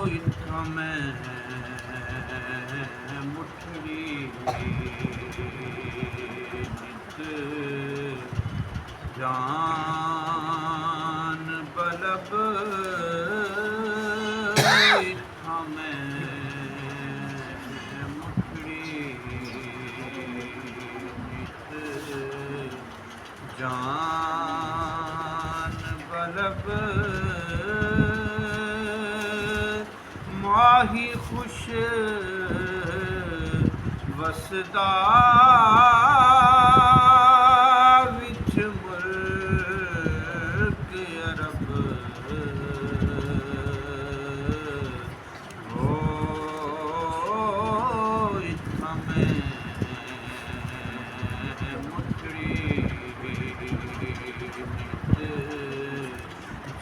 इत्था मैं मुठड़ी नित जान बलब इत्था मैं मुठड़ी नित जान बलब माही खुश वसदा विच मुल्क अरब हो इत्था मैं मुठड़ी नित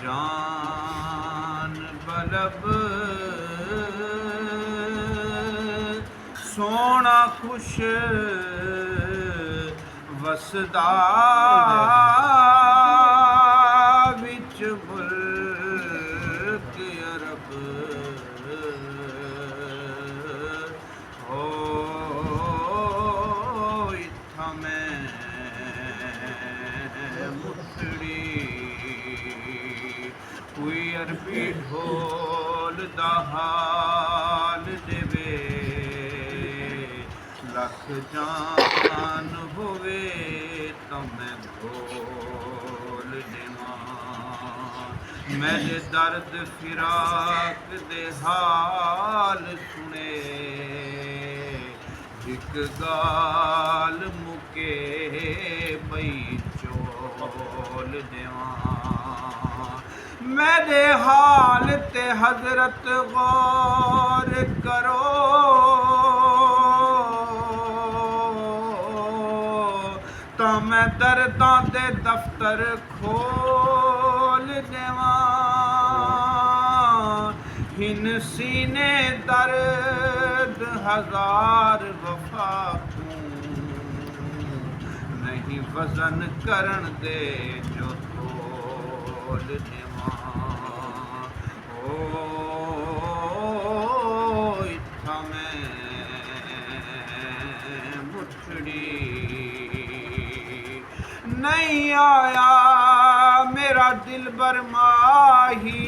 जान बलब सोना खुश वसदा विच मुल्क अरब हो इत्था मैं मुठड़ी कोई अरबी ढोल दा हाल देवे लख जान होवे तो मैं भोल देवां मेरे दर्द फिराक दे हाल सुने एक गाल मुके बई चोल देवां मेरे हाल ते हजरत गौर करो तो मैं दर्दां दे दफ्तर खोल देवां हिन सीने दर्द हजार वफा नहीं वजन करन दे जो तोल देवां ओ इत्था मैं मुठड़ी नहीं आया मेरा दिल बरमाही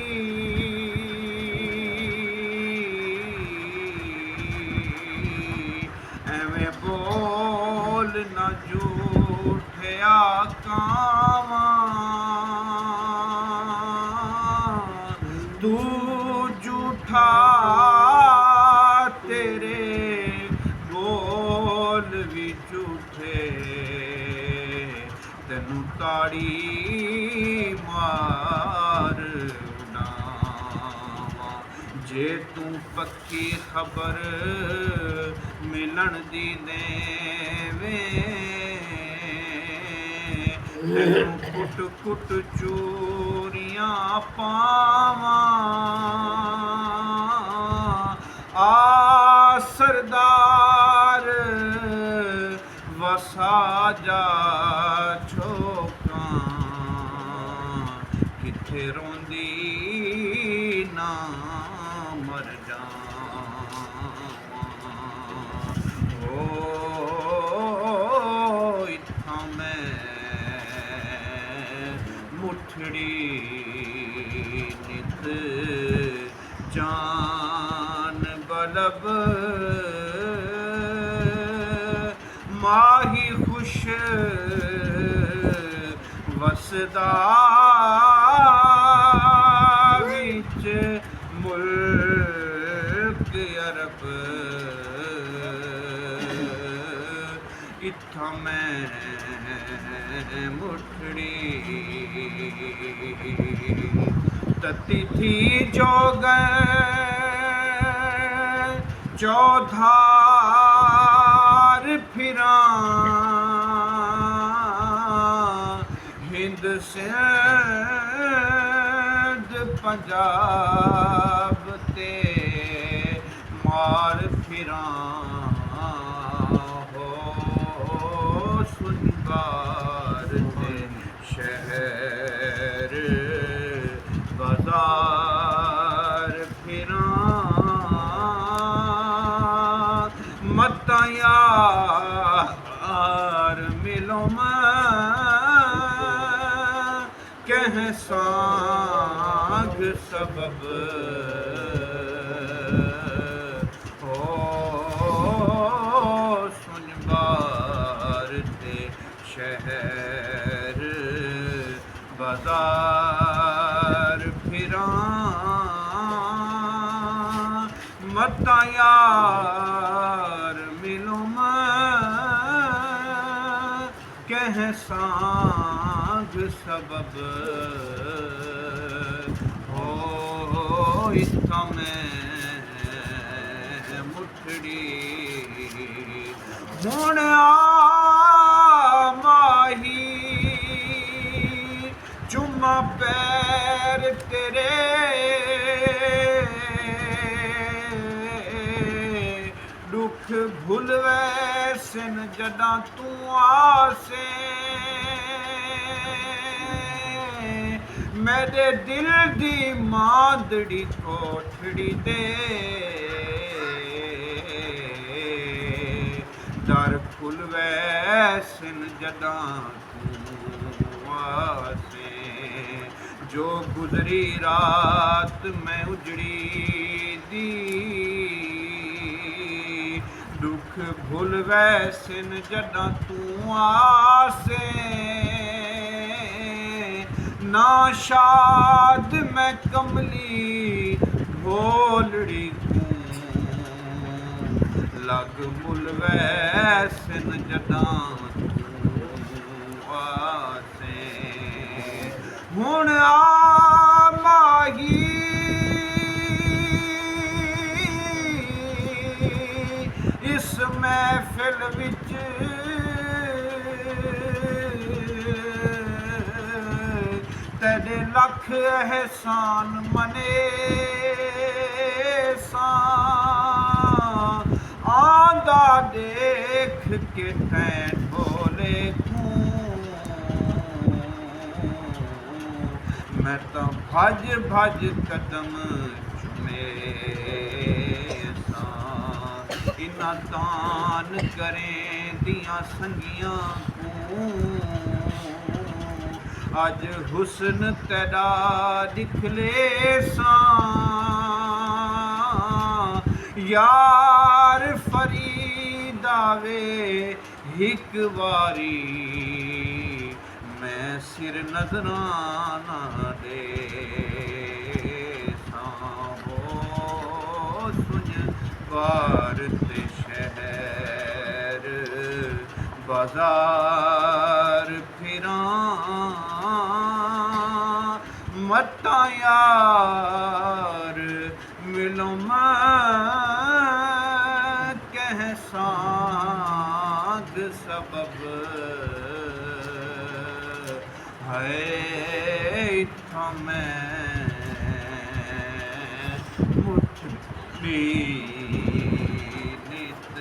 एवें बोल न झूठिया कावां तू झूठा तेरे बोल भी झूठे तेनू ताड़ी मार उड़ावां जे तू पक्की खबर मिलन दी देवें तेनू कुट कुट चूरियां पावां आ सरदार वसा जा छोकां किथे रोंदी ना मर जावां ओ इत्था मैं मुठड़ी नित जान बलब माही खुश वसदा विच मुल्क अरब इत्था मैं मुठड़ी तती थी जोग चौधार फिरां हिंद सिंध पंजाब ते मार फिरां हो सुनबार ते शहर बाजार फिरां ਸਾਂਗ ਸਬਬ ਹੋ ਸੁਨ ਬਾਰ ਤੇ ਸ਼ਹਿਰ ਬਾਜ਼ਾਰ ਫਿਰਾਂ ਮਤਾ ਯਾਰ ਮਿਲੋ ਮੈਂ ਕਹਿ ਸਾਂਗ ਸਬਬ ਹੋ ਇਥਾ ਮੈਂ ਮੁਠੜੀ ਹੁਣ ਆ ਮਾਹੀ ਚੁੰਮਾ ਪੈਰ ਤੇਰੇ ਦੁੱਖ ਭੁੱਲ ਵੈਸਨ ਜਦਾਂ ਤੂੰ ਆਸੇ ਮੇਰੇ ਦਿਲ ਦੀ ਮਾਂਦੜੀ ਕੋਠੜੀ ਦੇ ਦਰ ਖੁੱਲ ਵੈਸਨ ਜਦਾਂ ਤੂੰ ਆਸੇ ਜੋ ਗੁਜ਼ਰੀ ਰਾਤ ਮੈਂ ਉਜੜੀ ਦੀ ਦੁੱਖ ਭੁੱਲ ਵੈਸਨ ਜਦਾਂ ਤੂੰ ਆਸੇ ਨਾ ਸ਼ਾਦ ਮੈਂ ਕਮਲੀ ਢੋਲੜੀ ਤੂੰ ਲਗ ਮੁੱਲ ਵੈਸਨ ਜਦਾਂ ਤੂੰ ਆਸੇ ਹੁਣ ਆ ਮਾਹੀ ਇਸ ਮਹਿਫਿਲ ਵਿੱਚ ਤੇਰੇ ਲੱਖ ਅਹਿਸਾਨ ਮਨੇ ਸਾਂ ਆਂਦਾ ਦੇਖ ਕੇ ਤੈਂ ਢੋਲੇ ਤੂੰ ਮੈਂ ਤਾਂ ਭੱਜ ਭੱਜ ਕਦਮ ਚੁਮੇ ਸਾਂ ਇਨਾ ਤਾਨ ਕਰੇ ਦੀਆਂ ਸੰਗੀਆਂ ਤੂੰ ਅੱਜ ਹੁਸਨ ਤੇਰਾ ਦਿਖਲੇ ਸਾਂ ਯਾਰ ਫਰੀਦਾ ਵੇ ਇੱਕ ਵਾਰੀ ਮੈਂ ਸਿਰ ਨਜ਼ਰਾਨਾ ਦੇ ਸਾਂ ਹੋ ਸੁਨ ਬਾਰ ਤੇ ਸ਼ਹਿਰ ਬਾਜ਼ਾਰ ਫਿਰਾਂ ਮਤਾ ਯਾਰ ਮਿਲੋ ਮੈਂ ਕਹਿ ਸਾਂਗ ਸਬਬ ਹੈ ਇਥਾ ਮੈਂ ਮੁਠੜੀ ਨਿਤ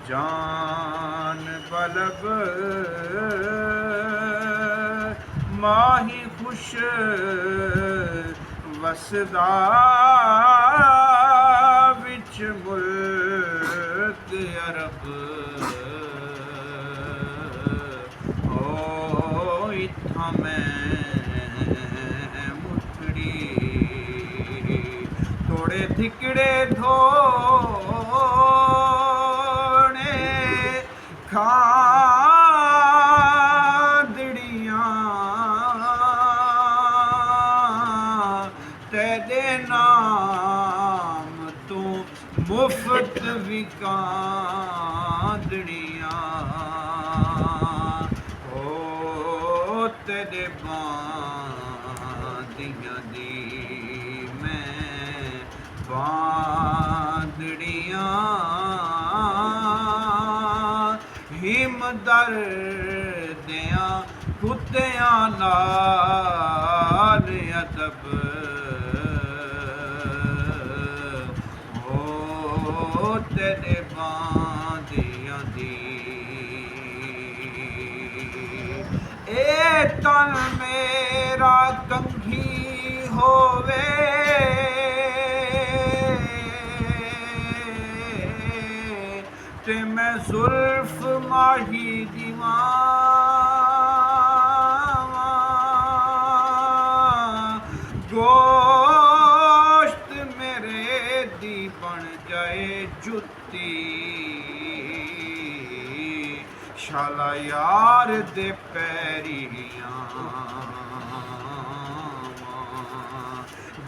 ਜਾਨ ਬਲਬ ਮਾਹੀ ਖੁਸ਼ ਵਸਦਾ ਵਿੱਚ ਮੁਲਕ ਅਰਬ ਹੋ ਇਥਾ ਮੈਂ ਮੁਠੜੀ ਥੋੜੇ ਥਿਕੜੇ ਧੋਣੇ ਖਾਂਦੜੀਆਂ ਤੇਰੇ ਨਾਮ ਤੋਂ ਮੁਫਤ ਵਿਕਾਂਦੜੀਆਂ ਓ ਤੇਰੇ ਬਾਂਦੀਆਂ ਦੀ ਮੈਂ ਬਾਂਦੜੀਆਂ ਹਿਮ ਦਰਦਿਆਂ ਕੁੱਤਿਆਂ ਨਾਲ ਅਦਬ ਹੋ ਤੇਰੇ ਬਾਂਦੀਆਂ ਦੀ ਇਹ ਤਨ ਮੇਰਾ ਕੰਘੀ ਹੋਵੇ ਤੇ ਮੈਂ ਜ਼ੁਲਫ ਮਾਹੀ ਦੀਵਾਂ ਜੁੱਤੀ ਸ਼ਾਲਾ ਯਾਰ ਦੇ ਪੈਰੀਆਂ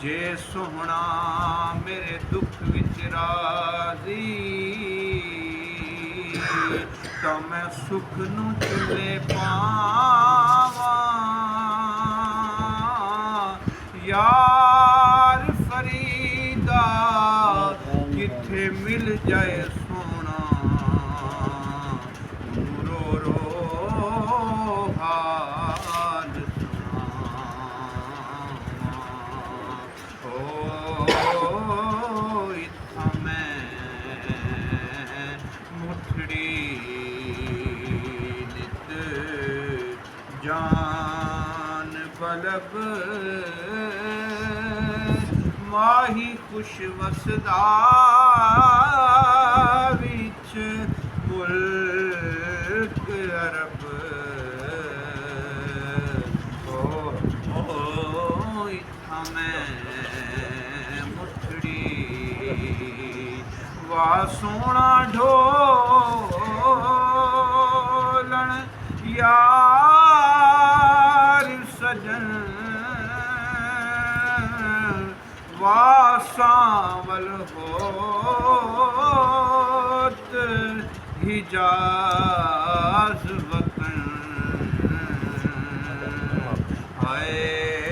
ਜੇ ਸੋਹਣਾ ਮੇਰੇ ਦੁੱਖ ਵਿੱਚ ਰਾਜ਼ੀ ਤਾਂ ਮੈਂ ਸੁੱਖ ਨੂੰ ਚੁੱਲੇ ਪਾਵਾਂ ਯਾਰ ਫਰੀਦਾ ਕਿੱਥੇ ਮਿਲ ਜਾਏ ਸੋਹਣਾ ਰੋ ਰੋ ਹਾਲ ਸੁਣਾਵਾਂ ਇੱਥਾਂ ਮੈਂ ਮੁੱਠੜੀ ਨਿਤ ਜਾਨ ਬਲਬ ਮਾਹੀ ਖੁਸ਼ ਵਸਦਾ ਵਿੱਚ ਮੁਲਕ ਅਰਬ ਓ ਇੱਥਾਂ ਮੈਂ ਮੁੱਠੜੀ ਵਾ ਸੋਹਣਾ ਢੋਲਣ ਯਾਰ ਸਜਣ ਵਾਸਾਵਲ ਹੋਤ ਹਿਜਾਜ਼ ਵਤਨ ਹਾਏ